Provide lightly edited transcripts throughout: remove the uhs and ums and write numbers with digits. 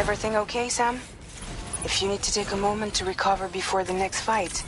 everything okay, Sam? If you need to take a moment to recover before the next fight.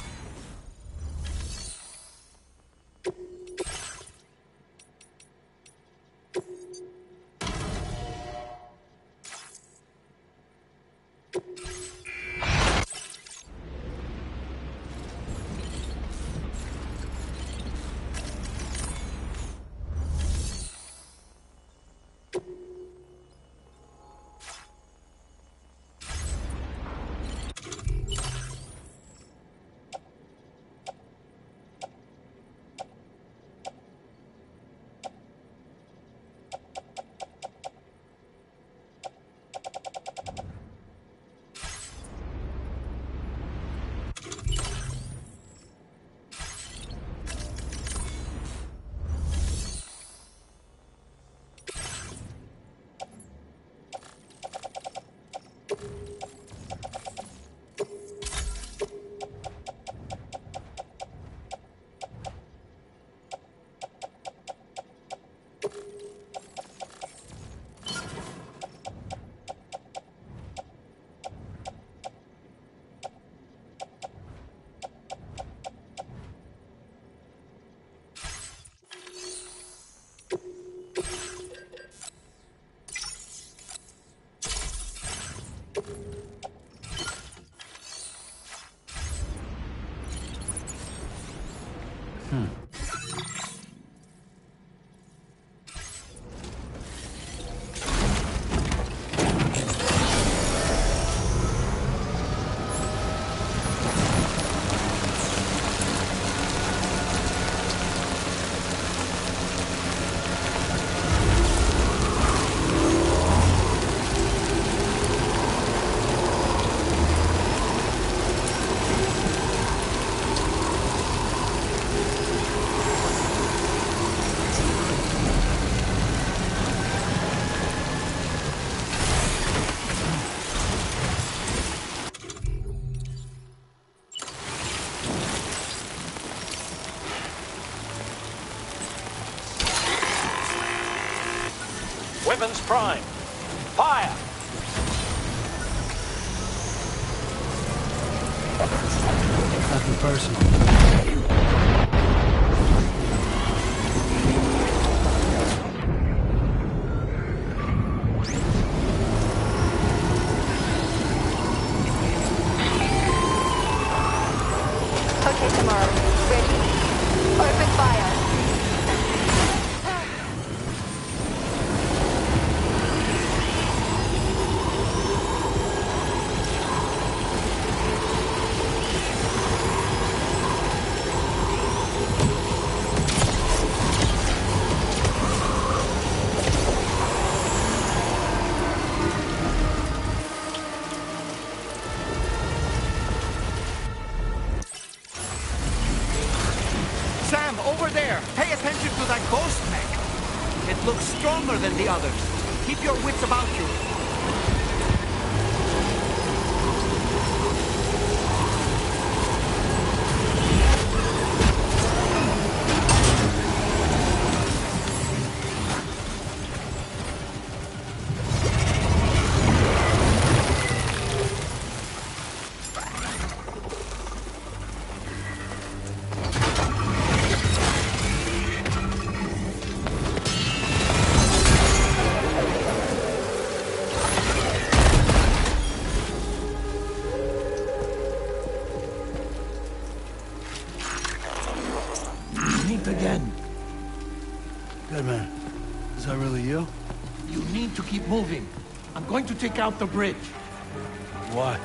Weapons prime. Fire! Nothing personal. Okay, tomorrow. Ready? Open fire. Sam, over there! Pay attention to that ghost mech! It looks stronger than the others. Keep your wits about you. Again. Good man. Is that really you? You need to keep moving. I'm going to take out the bridge. Why?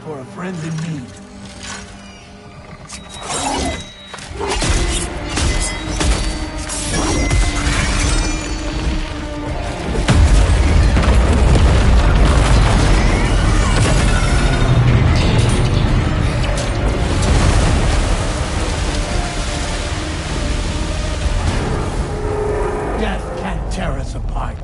For a friend in need. Death can't tear us apart.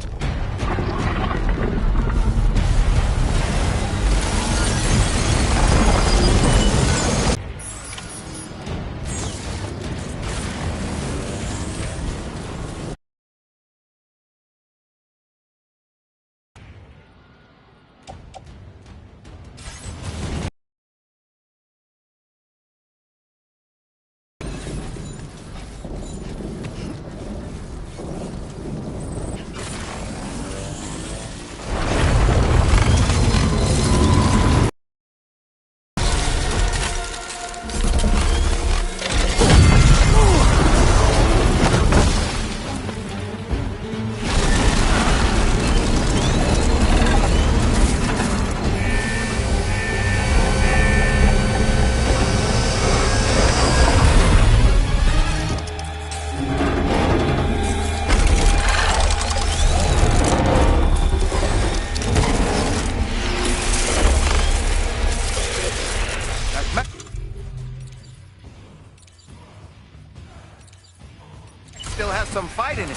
still has some fight in it.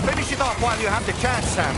Finish it off while you have the chance, Sam.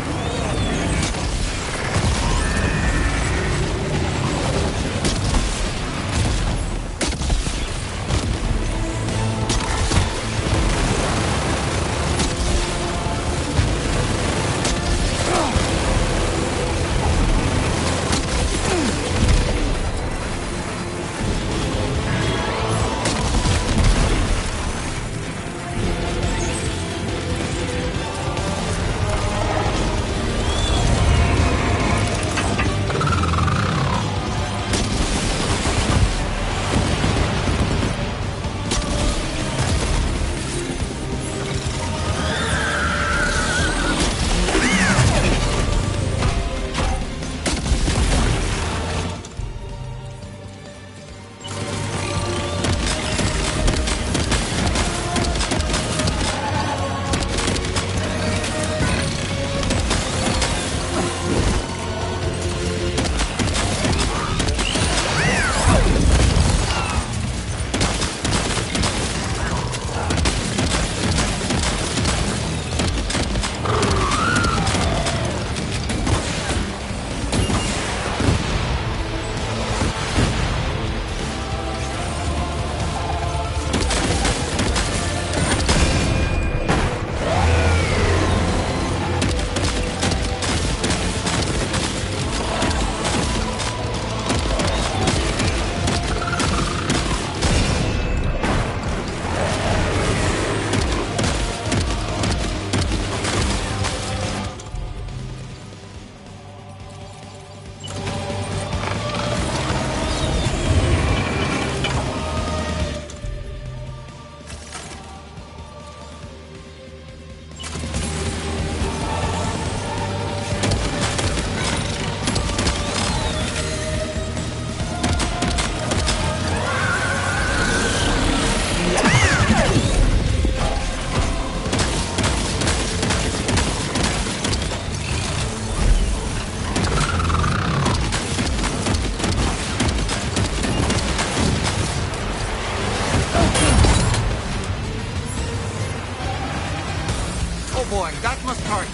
Boy, that must hurt.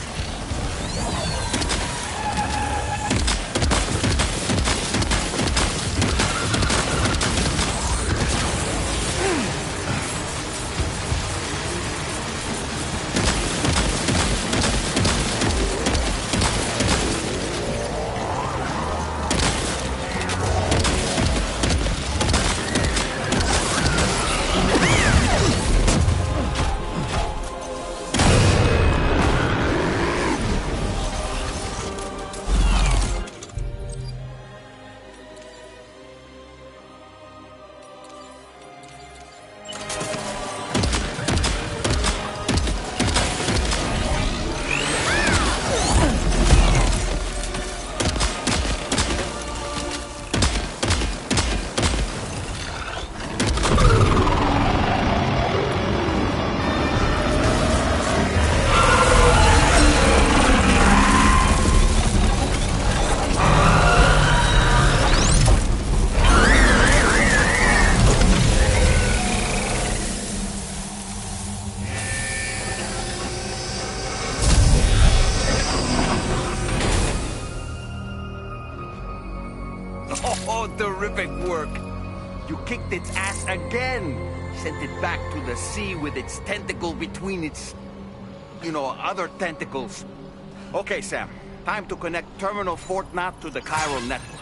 Oh, terrific work. You kicked its ass again. Sent it back to the sea with its tentacle between its, other tentacles. Okay, Sam. Time to connect Terminal Fort Knot to the chiral network.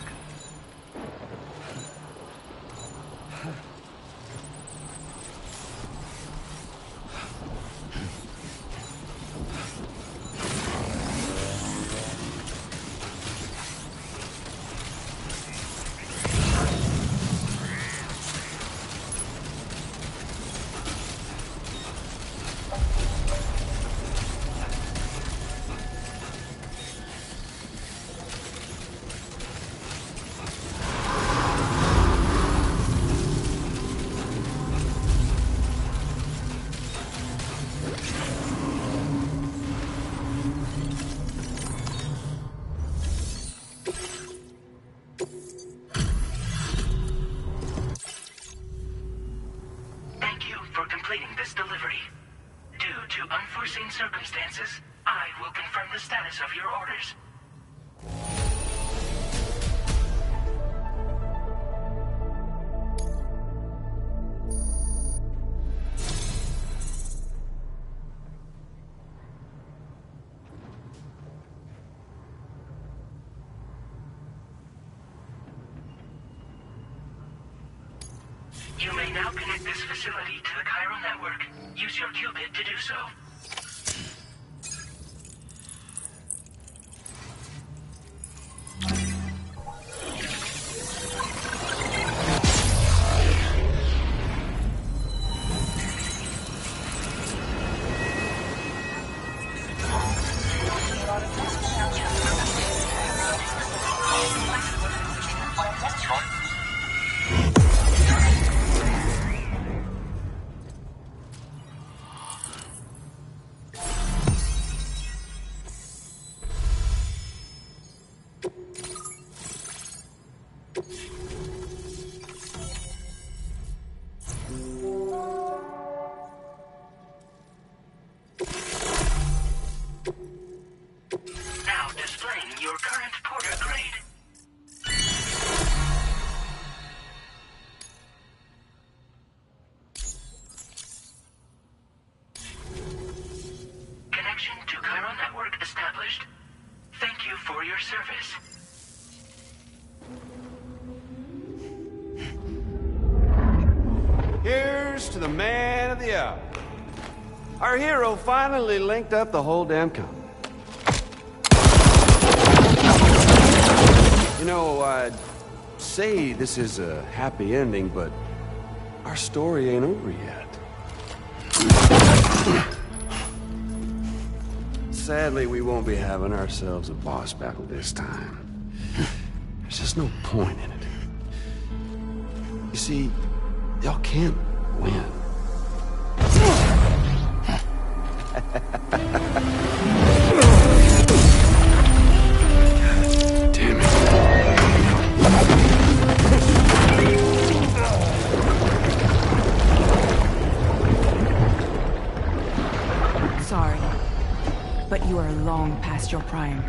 Thank you for completing this delivery. Do to unforeseen circumstances, I will confirm the status of your orders. You may now connect this facility to the chiral network. Use your qubit to do so. Now displaying your current porter grade. Connection to chiral network established. Thank you for your service. Here's to the man of the hour. Our hero finally linked up the whole damn company. You know, I'd say this is a happy ending, but our story ain't over yet. Sadly, we won't be having ourselves a boss battle this time. There's just no point in it. You see, y'all can't win. Damn it. Sorry, but you are long past your prime.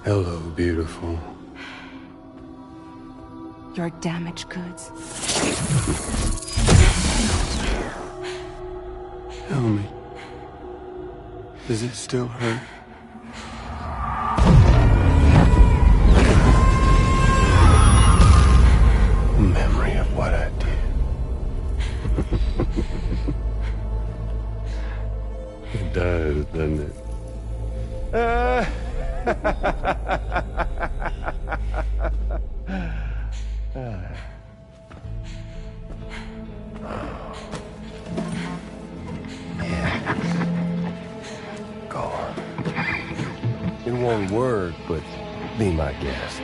Hello, beautiful. Your damaged goods. Tell me, does it still hurt? Memory of what I did. It does, doesn't it? Go on. In one word, but be my guest.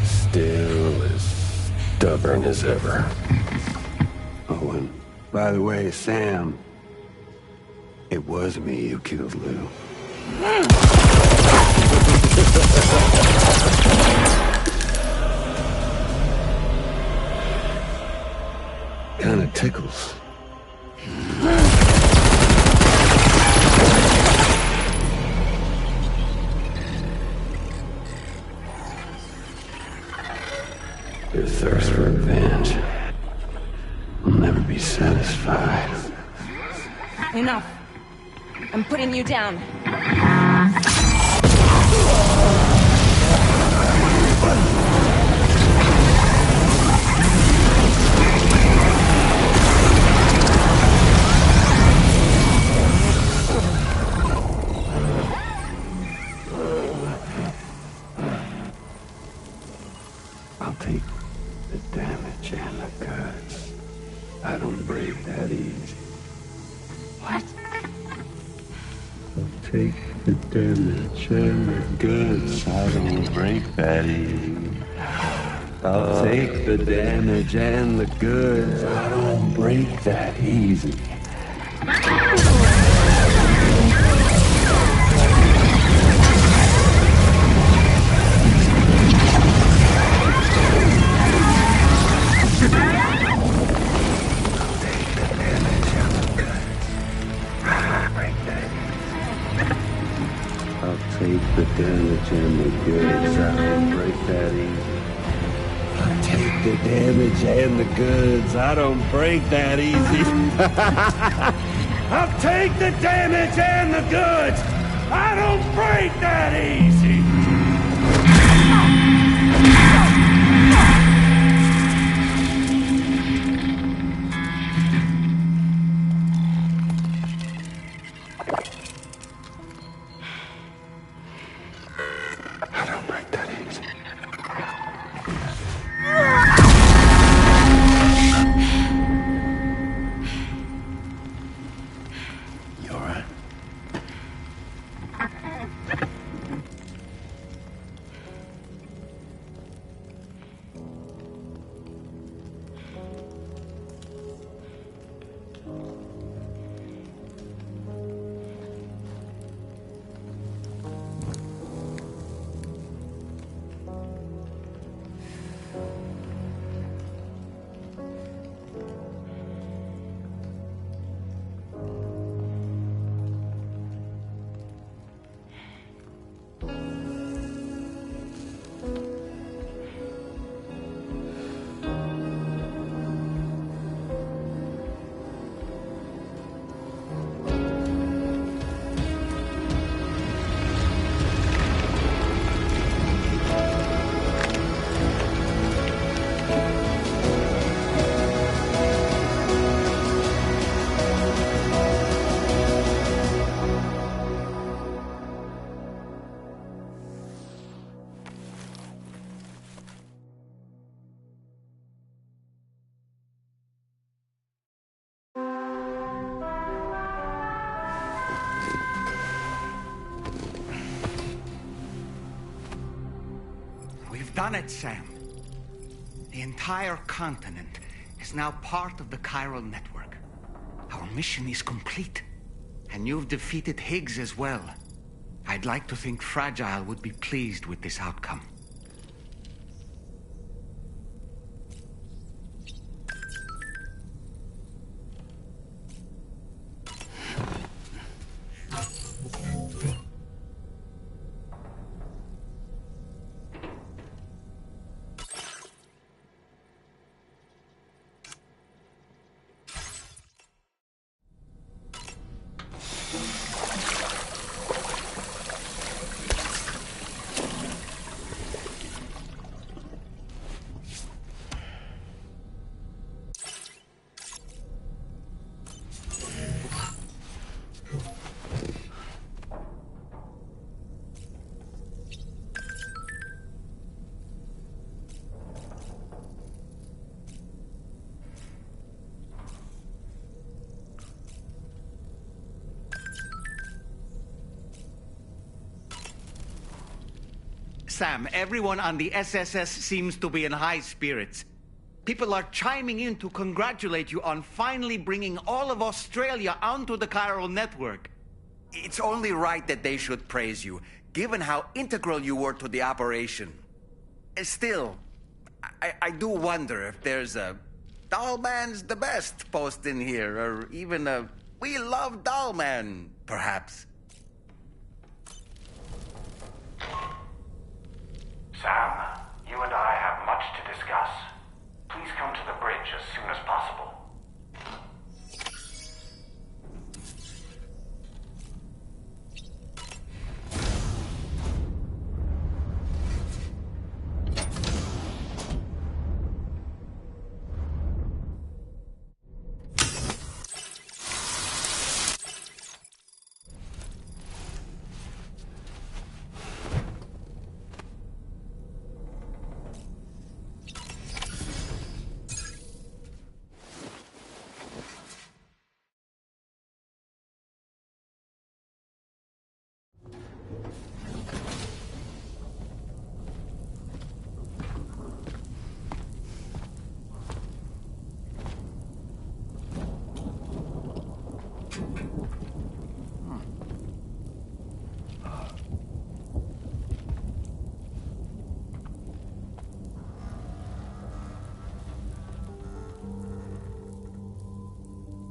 Still as stubborn as ever. Oh, and by the way, Sam, it was me who killed Lou. Kinda tickles. Your thirst for revenge will never be satisfied. Enough. I'm putting you down. I'll take the damage and the cuts. I don't break that easy. Take the damage and the goods. I don't break that easy. I'll take the damage and the goods. I don't break that easy. Take the damage and the goods. I don't break that easy. I take the damage and the goods. I don't break that easy. I'll take the damage and the goods. I don't break that easy. Done it, Sam. The entire continent is now part of the chiral network. Our mission is complete. And you've defeated Higgs as well. I'd like to think Fragile would be pleased with this outcome. Sam, everyone on the SSS seems to be in high spirits. People are chiming in to congratulate you on finally bringing all of Australia onto the chiral network. It's only right that they should praise you, given how integral you were to the operation. Still, I do wonder if there's a Dollman's the best post in here, or even a We Love Dollman, perhaps. Sam, you and I have much to discuss. Please come to the bridge as soon as possible.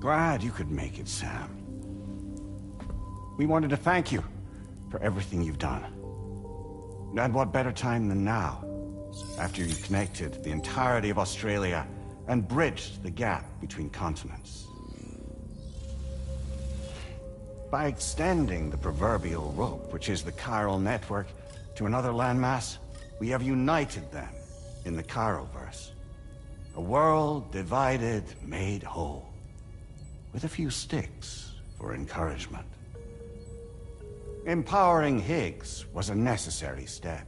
Glad you could make it, Sam. We wanted to thank you for everything you've done. And what better time than now, after you connected the entirety of Australia and bridged the gap between continents. By extending the proverbial rope, which is the chiral network, to another landmass, we have united them in the Chiroverse. A world divided, made whole. With a few sticks for encouragement. Empowering Higgs was a necessary step.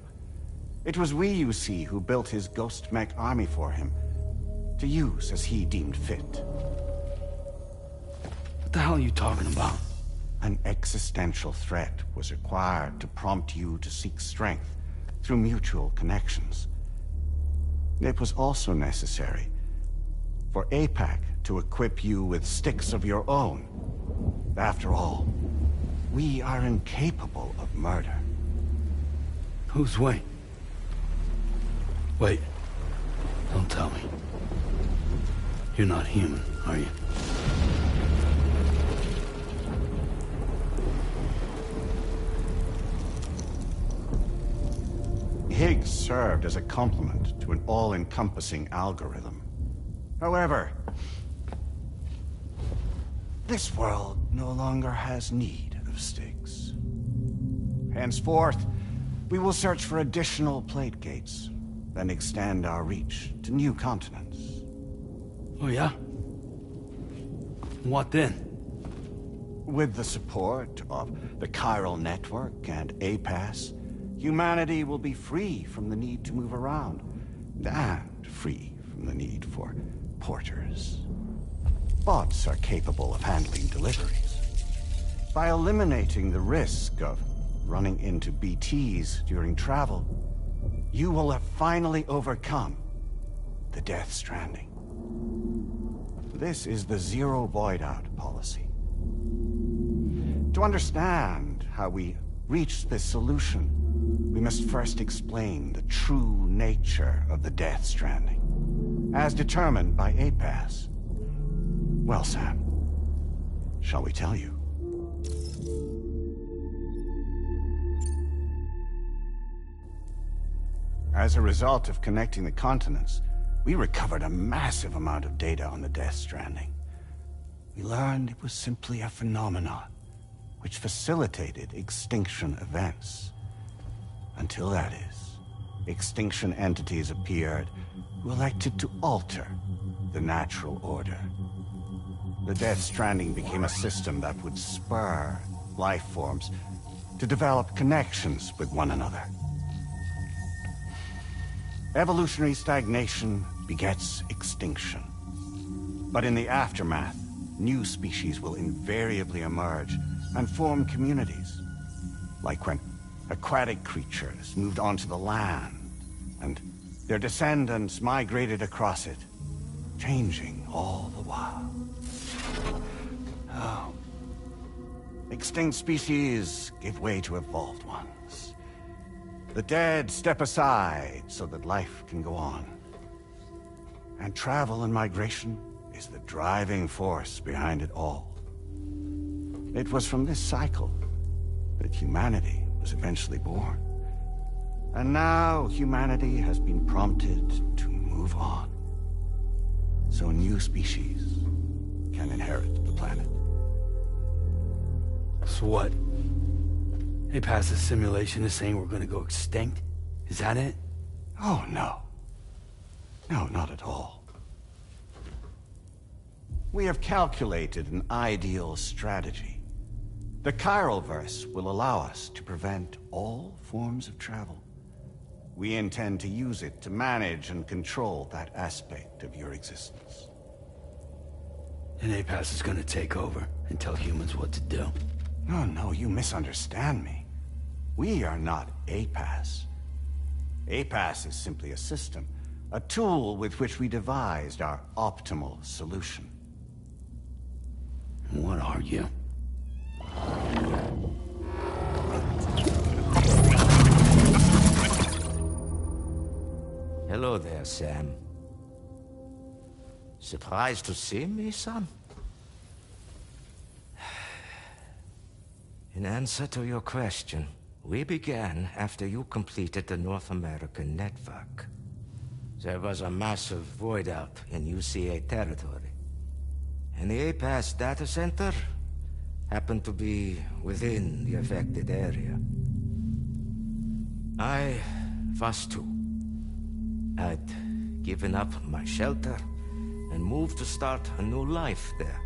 It was we, you see, who built his ghost mech army for him, to use as he deemed fit. What the hell are you talking about? An existential threat was required to prompt you to seek strength through mutual connections. It was also necessary for APAC to equip you with sticks of your own. After all, we are incapable of murder. Who's we? Wait. Don't tell me. You're not human, are you? Higgs served as a complement to an all-encompassing algorithm. However, this world no longer has need of sticks. Henceforth, we will search for additional plate gates, then extend our reach to new continents. Oh yeah? What then? With the support of the chiral network and APAS, humanity will be free from the need to move around, and free from the need for porters. Bots are capable of handling deliveries. By eliminating the risk of running into BTs during travel, you will have finally overcome the Death Stranding. This is the zero void-out policy. To understand how we reached this solution, we must first explain the true nature of the Death Stranding, as determined by APAS. Well, Sam, shall we tell you? As a result of connecting the continents, we recovered a massive amount of data on the Death Stranding. We learned it was simply a phenomenon which facilitated extinction events. Until that is, extinction entities appeared who elected to alter the natural order. The Death Stranding became a system that would spur life forms to develop connections with one another. Evolutionary stagnation begets extinction. But in the aftermath, new species will invariably emerge and form communities. Like when aquatic creatures moved onto the land, and their descendants migrated across it, changing all the while. Oh. Extinct species give way to evolved ones. The dead step aside so that life can go on. And travel and migration is the driving force behind it all. It was from this cycle that humanity was eventually born. And now humanity has been prompted to move on. So new species can inherit the planet. So what? APAS's simulation is saying we're gonna go extinct? Is that it? Oh, no. No, not at all. We have calculated an ideal strategy. The Chiroverse will allow us to prevent all forms of travel. We intend to use it to manage and control that aspect of your existence. And APAS is gonna take over and tell humans what to do. No, no, you misunderstand me. We are not APAS. APAS is simply a system, a tool with which we devised our optimal solution. What are you? Hello there, Sam. Surprised to see me, son? In answer to your question, we began after you completed the North American network. There was a massive void out in UCA territory. And the APAS data center happened to be within the affected area. I was too. I'd given up my shelter and moved to start a new life there.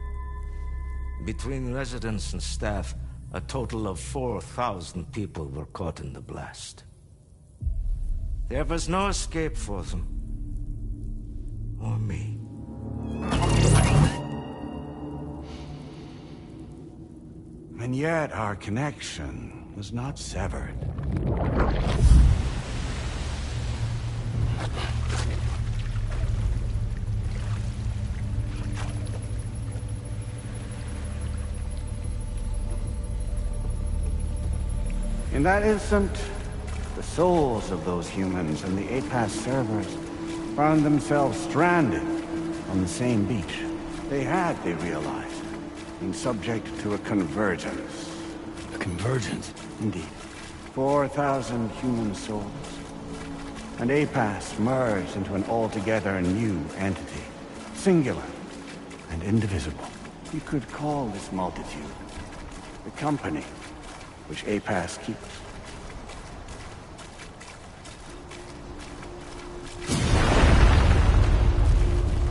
Between residents and staff, a total of 4,000 people were caught in the blast. There was no escape for them. Or me. And yet our connection was not severed. In that instant, the souls of those humans and the APAS servers found themselves stranded on the same beach. They realized, been subject to a convergence. A convergence? Indeed. 4,000 human souls. And APAS merged into an altogether new entity. Singular and indivisible. You could call this multitude the company which APAS keeps.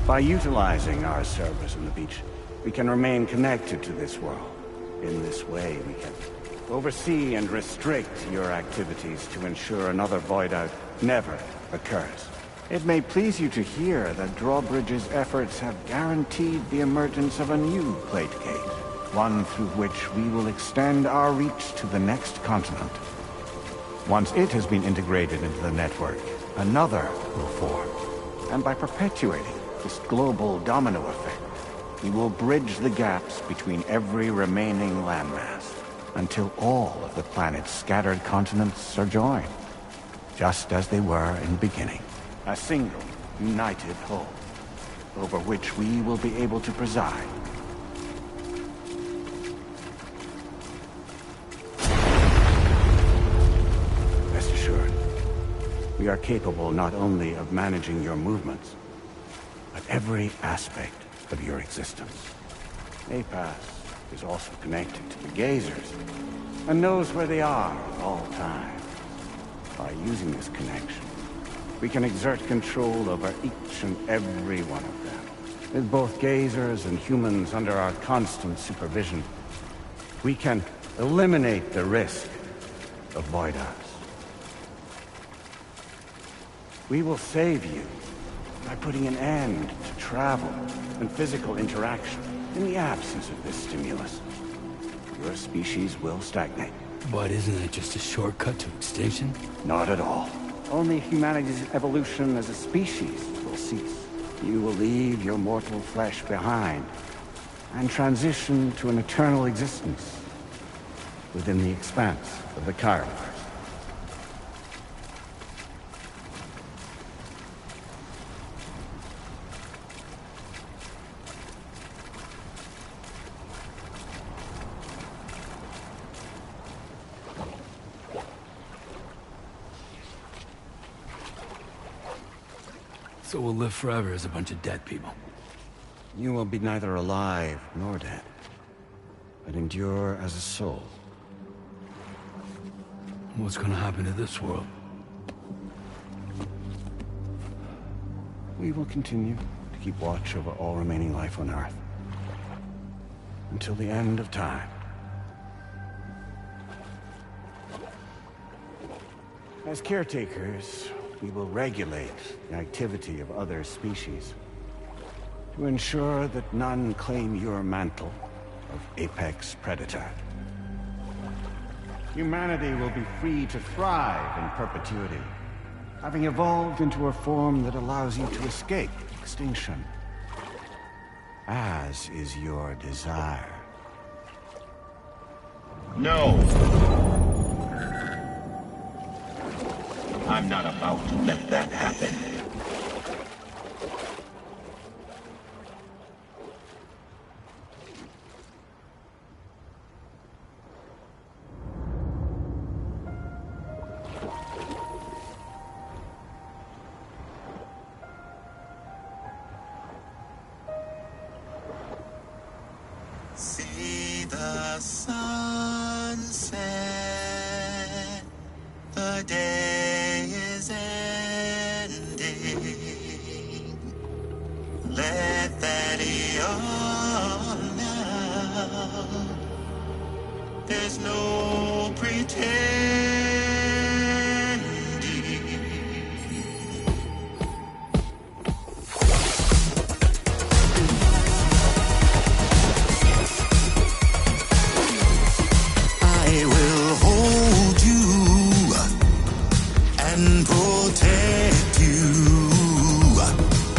By utilizing our servers on the beach, we can remain connected to this world. In this way, we can oversee and restrict your activities to ensure another void out never occurs. It may please you to hear that Drawbridge's efforts have guaranteed the emergence of a new plate gate, one through which we will extend our reach to the next continent. Once it has been integrated into the network, another will form. And by perpetuating this global domino effect, we will bridge the gaps between every remaining landmass until all of the planet's scattered continents are joined, just as they were in the beginning. A single, united whole, over which we will be able to preside. Rest assured, we are capable not only of managing your movements, but every aspect of your existence. APAS is also connected to the Gazers, and knows where they are at all times. By using this connection, we can exert control over each and every one of them. With both Gazers and humans under our constant supervision, we can eliminate the risk of void-outs. We will save you by putting an end to travel and physical interaction in the absence of this stimulus. Your species will stagnate. But isn't it just a shortcut to extinction? Not at all. Only humanity's evolution as a species will cease. You will leave your mortal flesh behind and transition to an eternal existence within the expanse of the Chiron. So we'll live forever as a bunch of dead people. You will be neither alive nor dead, but endure as a soul. What's gonna happen to this world? We will continue to keep watch over all remaining life on Earth. Until the end of time. As caretakers, we will regulate the activity of other species to ensure that none claim your mantle of apex predator. Humanity will be free to thrive in perpetuity, having evolved into a form that allows you to escape extinction, as is your desire. No! I'm not about to let that happen. There's no pretending. I will hold you and protect you.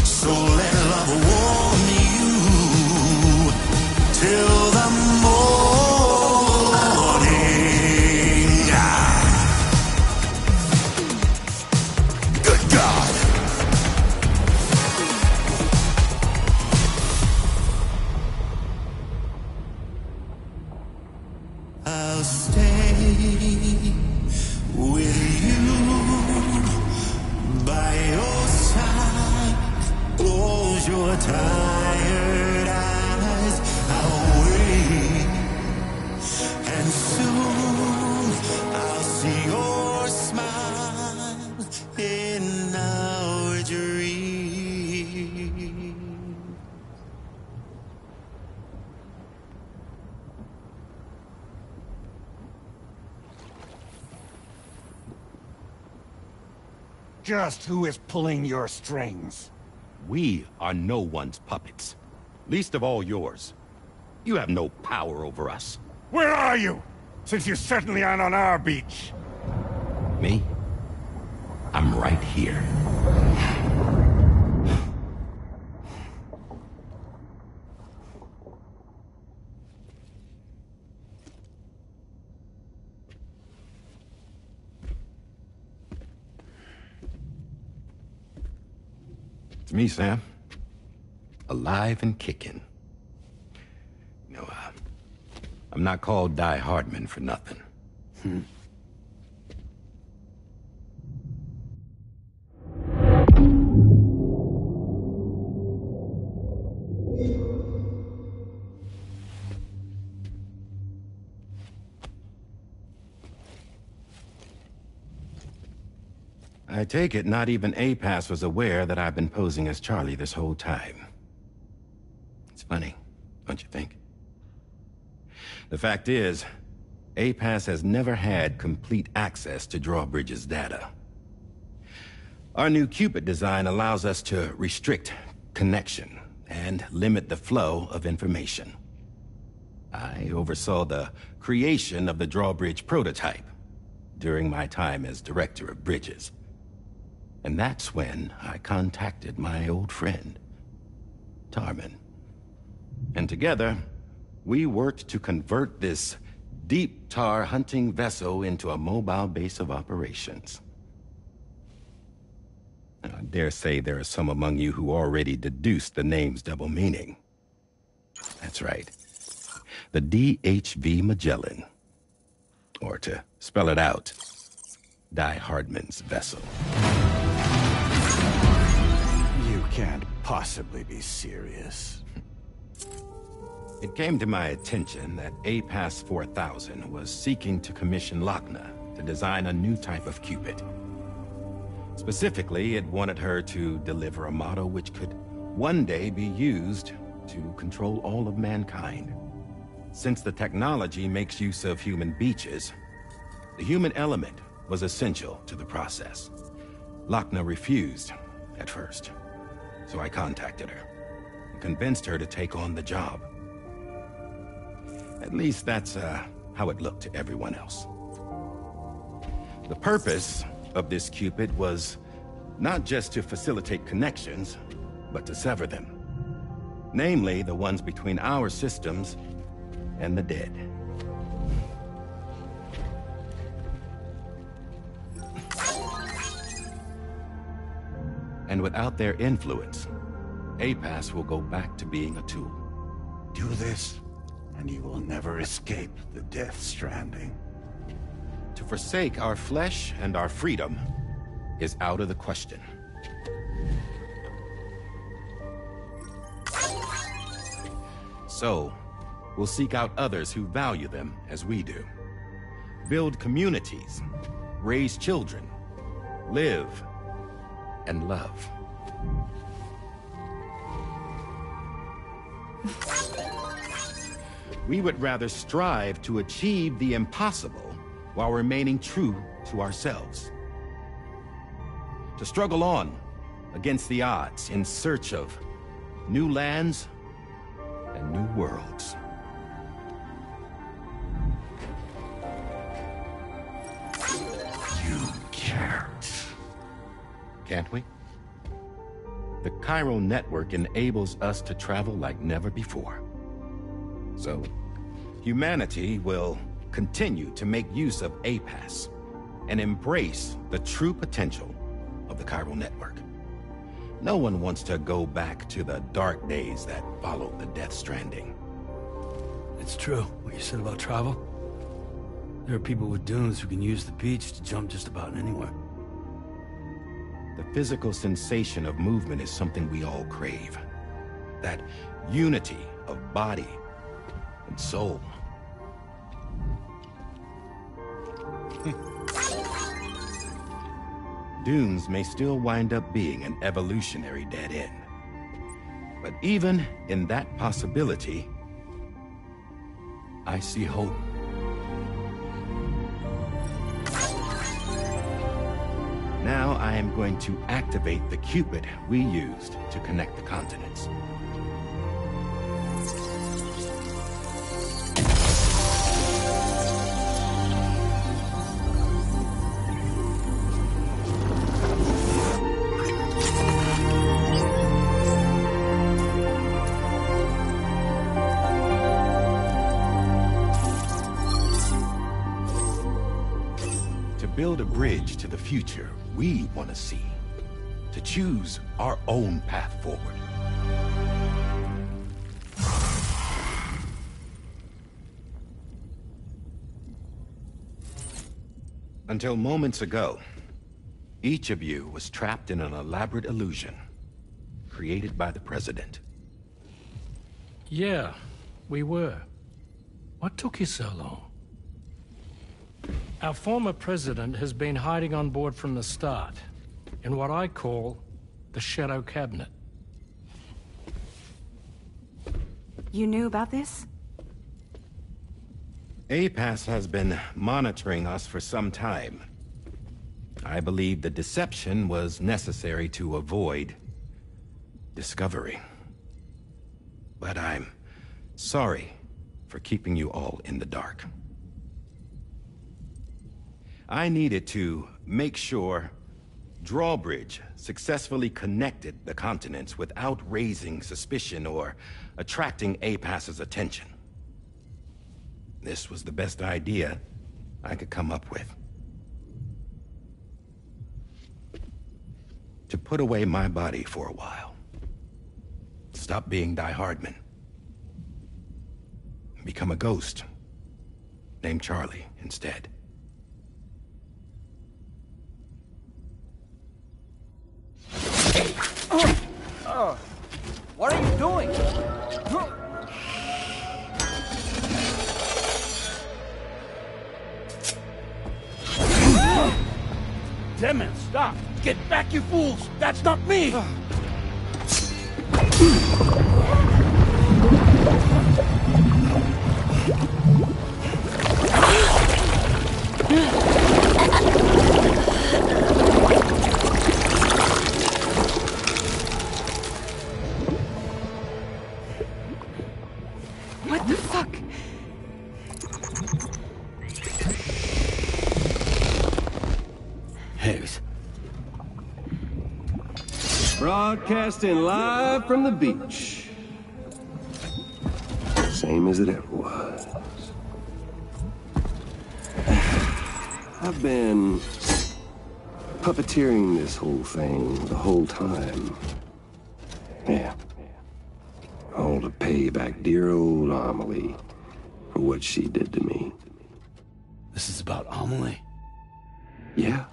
So let love warm you till the morning. Good God. I'll stay with you by your side. Close your tired eyes. I'll wait, and soon I'll see your smile in our dream. Just who is pulling your strings? We are no one's puppets. Least of all yours. You have no power over us. Where are you? Since you certainly aren't on our beach. Me? I'm right here. It's me, Sam. Alive and kicking. You know, I'm not called Die Hardman for nothing. I take it not even APAS was aware that I've been posing as Charlie this whole time. It's funny, don't you think? The fact is, APAS has never had complete access to Drawbridge's data. Our new Cupid design allows us to restrict connection and limit the flow of information. I oversaw the creation of the Drawbridge prototype during my time as Director of Bridges. And that's when I contacted my old friend, Tarman. And together, we worked to convert this deep tar hunting vessel into a mobile base of operations. I dare say there are some among you who already deduced the name's double meaning. That's right. The DHV Magellan. Or to spell it out, Die Hardman's vessel. You can't possibly be serious. It came to my attention that APAS 4000 was seeking to commission Lochna to design a new type of Cupid. Specifically, it wanted her to deliver a model which could one day be used to control all of mankind. Since the technology makes use of human beaches, the human element was essential to the process. Lochna refused at first, so I contacted her and convinced her to take on the job. At least that's how it looked to everyone else. The purpose of this Cupid was not just to facilitate connections, but to sever them. Namely, the ones between our systems and the dead. And without their influence, APAS will go back to being a tool. Do this, and you will never escape the death stranding. To forsake our flesh and our freedom is out of the question. So, we'll seek out others who value them as we do. Build communities, raise children, live and love. We would rather strive to achieve the impossible while remaining true to ourselves. To struggle on against the odds in search of new lands and new worlds. You can't. Can't we? The chiral network enables us to travel like never before. So, humanity will continue to make use of APAS and embrace the true potential of the chiral network. No one wants to go back to the dark days that followed the death stranding. It's true, what you said about travel. There are people with dunes who can use the beach to jump just about anywhere. The physical sensation of movement is something we all crave. That unity of body and soul. Dunes may still wind up being an evolutionary dead end. But even in that possibility, I see hope. Now I am going to activate the Cupid we used to connect the continents. Build a bridge to the future we want to see, to choose our own path forward. Until moments ago, each of you was trapped in an elaborate illusion created by the President. Yeah, we were. What took you so long? Our former president has been hiding on board from the start, in what I call the Shadow Cabinet. You knew about this? APAS has been monitoring us for some time. I believe the deception was necessary to avoid discovery. But I'm sorry for keeping you all in the dark. I needed to make sure Drawbridge successfully connected the continents without raising suspicion or attracting APAS's attention. This was the best idea I could come up with. To put away my body for a while. Stop being Die Hardman. Become a ghost. Named Charlie instead. What are you doing? Damn it, stop! Get back, you fools! That's not me! What the fuck? Higgs. Broadcasting live from the beach. Same as it ever was. I've been puppeteering this whole thing the whole time. Yeah. All to pay back dear old Amelie for what she did to me. This is about Amelie? Yeah.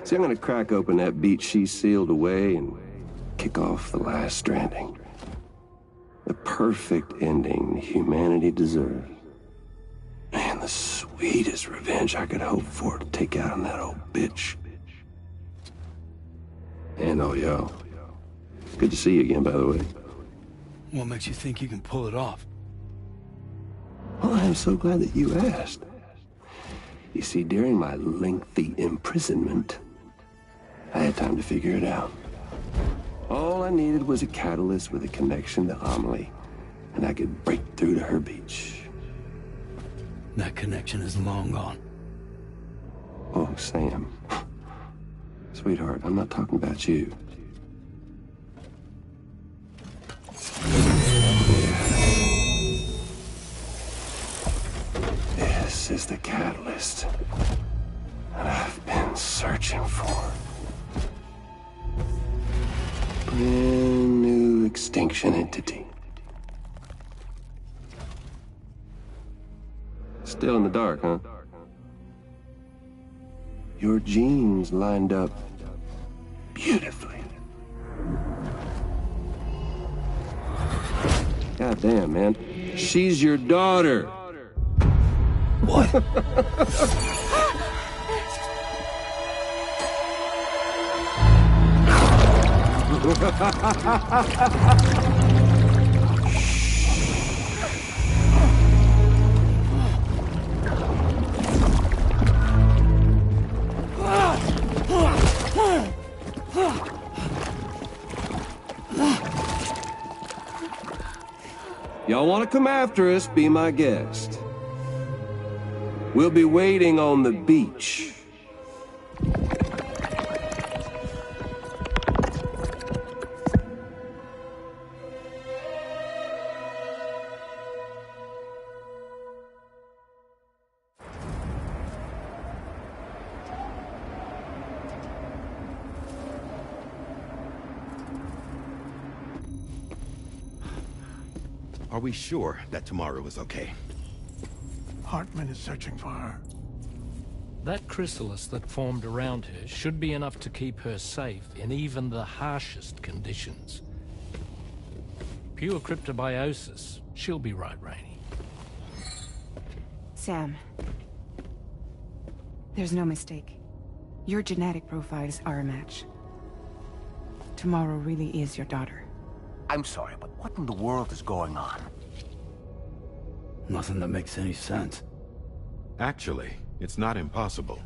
See, I'm gonna crack open that beach she sealed away and kick off the last Stranding. The perfect ending humanity deserves. And the sweetest revenge I could hope for to take out on that old bitch. And oh, yo. Good to see you again, by the way. What makes you think you can pull it off? Well, I'm so glad that you asked. You see, during my lengthy imprisonment, I had time to figure it out. All I needed was a catalyst with a connection to Amelie, and I could break through to her beach. That connection is long gone. Oh, Sam. Sweetheart, I'm not talking about you. This is the catalyst that I've been searching for. Brand new extinction entity. Still in the dark, huh? Your genes lined up beautifully. God damn, man. She's your daughter. What? Y'all want to come after us, be my guest. We'll be waiting on the beach. Are we sure that tomorrow is okay? Hartman is searching for her. That chrysalis that formed around her should be enough to keep her safe in even the harshest conditions. Pure cryptobiosis. She'll be right, Rainey. Sam. There's no mistake. Your genetic profiles are a match. Tomorrow really is your daughter. I'm sorry, but what in the world is going on? Nothing that makes any sense. Actually, it's not impossible.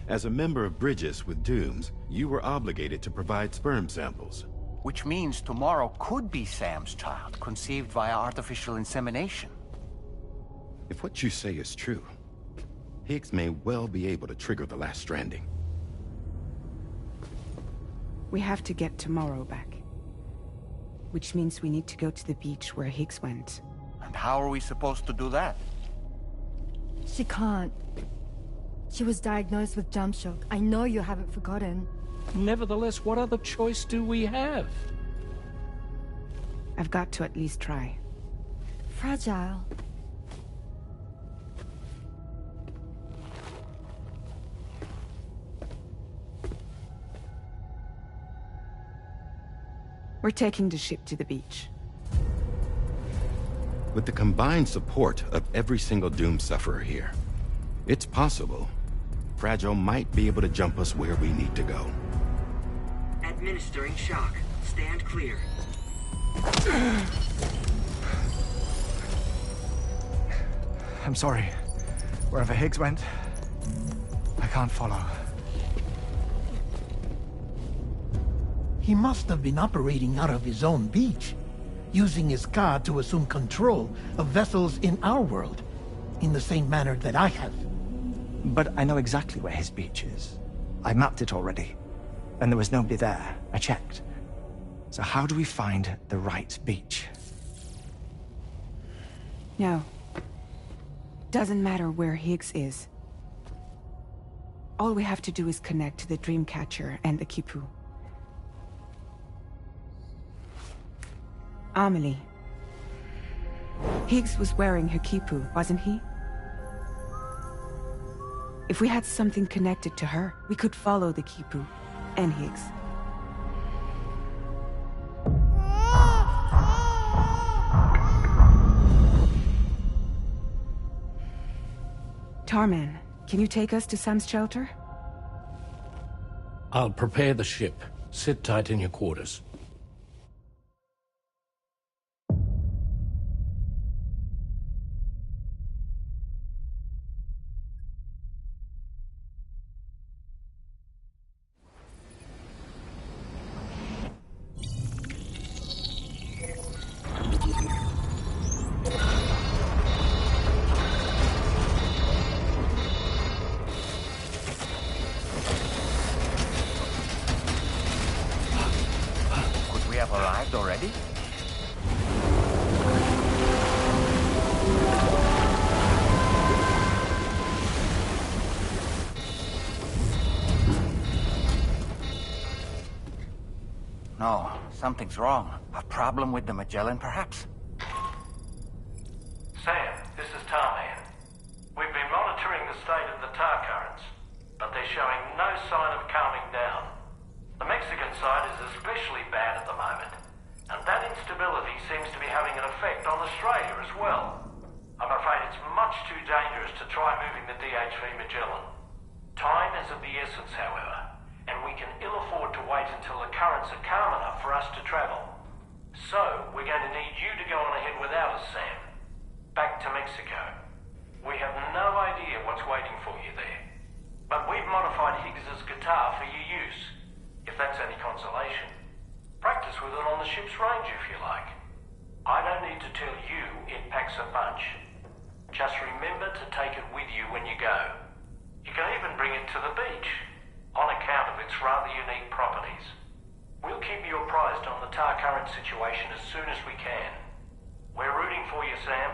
As a member of Bridges with Dooms, you were obligated to provide sperm samples. Which means tomorrow could be Sam's child, conceived via artificial insemination. If what you say is true, Higgs may well be able to trigger the last stranding. We have to get tomorrow back. Which means we need to go to the beach where Higgs went. And how are we supposed to do that? She can't. She was diagnosed with jump shock. I know you haven't forgotten. Nevertheless, what other choice do we have? I've got to at least try. Fragile. We're taking the ship to the beach. With the combined support of every single Doom sufferer here, it's possible Fragile might be able to jump us where we need to go. Administering shock. Stand clear. I'm sorry. Wherever Higgs went, I can't follow. He must have been operating out of his own beach, using his car to assume control of vessels in our world, in the same manner that I have. But I know exactly where his beach is. I mapped it already, and there was nobody there. I checked. So how do we find the right beach? No. Doesn't matter where Higgs is. All we have to do is connect to the Dreamcatcher and the Kipu. Amelie. Higgs was wearing her Kipu, wasn't he? If we had something connected to her, we could follow the Kipu and Higgs. Tarman, can you take us to Sam's shelter? I'll prepare the ship. Sit tight in your quarters. left already? No, something's wrong. A problem with the Magellan, perhaps? Sam, this is Tarman. We've been monitoring the state of the tar currents, but they're showing no sign of calming down. The Mexican side is especially bad at the moment, and that instability seems to be having an effect on Australia as well. I'm afraid it's much too dangerous to try moving the DH3 Magellan. Time is of the essence, however, and we can ill afford to wait until the currents are calm enough for us to travel. So, we're going to need you to go on ahead without us, Sam. Back to Mexico. We have no idea what's waiting for you there. But we've modified Higgs's guitar for your use, if that's any consolation. Practice with it on the ship's range if you like. I don't need to tell you it packs a punch. Just remember to take it with you when you go. You can even bring it to the beach, on account of its rather unique properties. We'll keep you apprised on the tar current situation as soon as we can. We're rooting for you, Sam.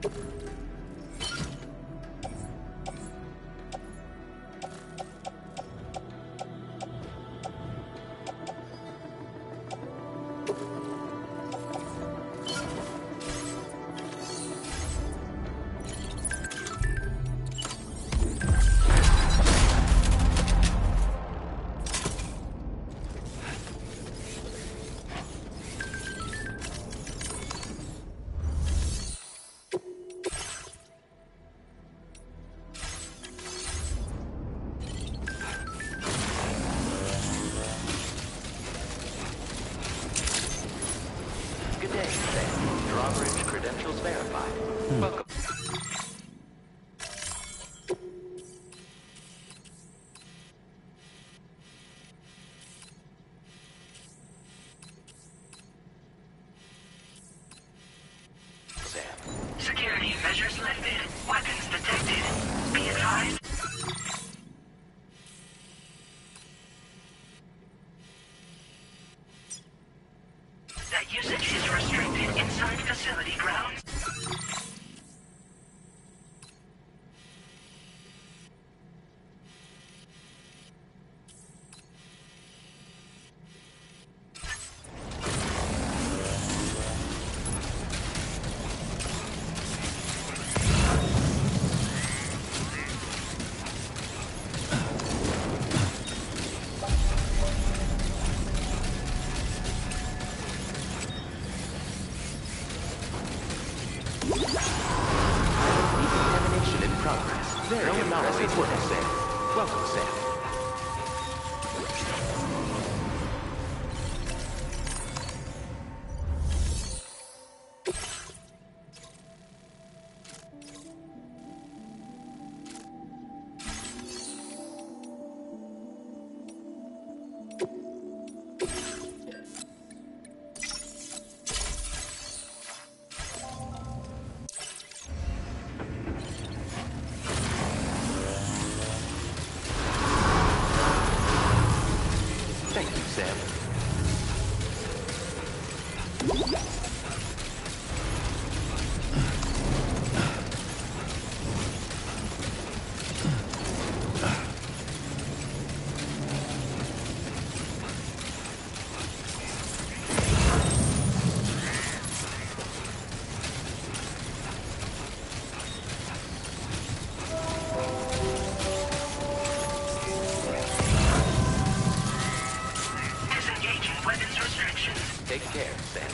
Good day, Sam. Drawbridge credentials verified. Welcome. Sam. Security measures lifted. Weapons detected. Be advised. That usage is restricted inside facility grounds. Decontamination in progress. Very impressive work, Sam. Welcome, Sam. Thank you, Sam. Disengaging weapons restrictions. Take care, Sam.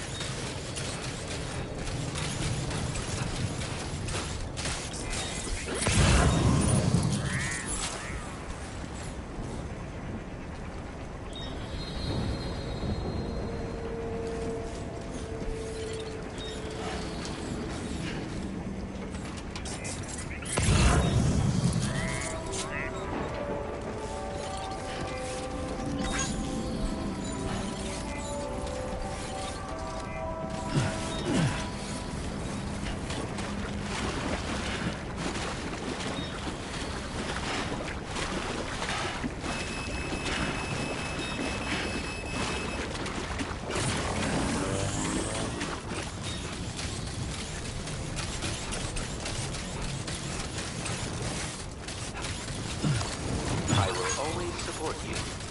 I will always support you.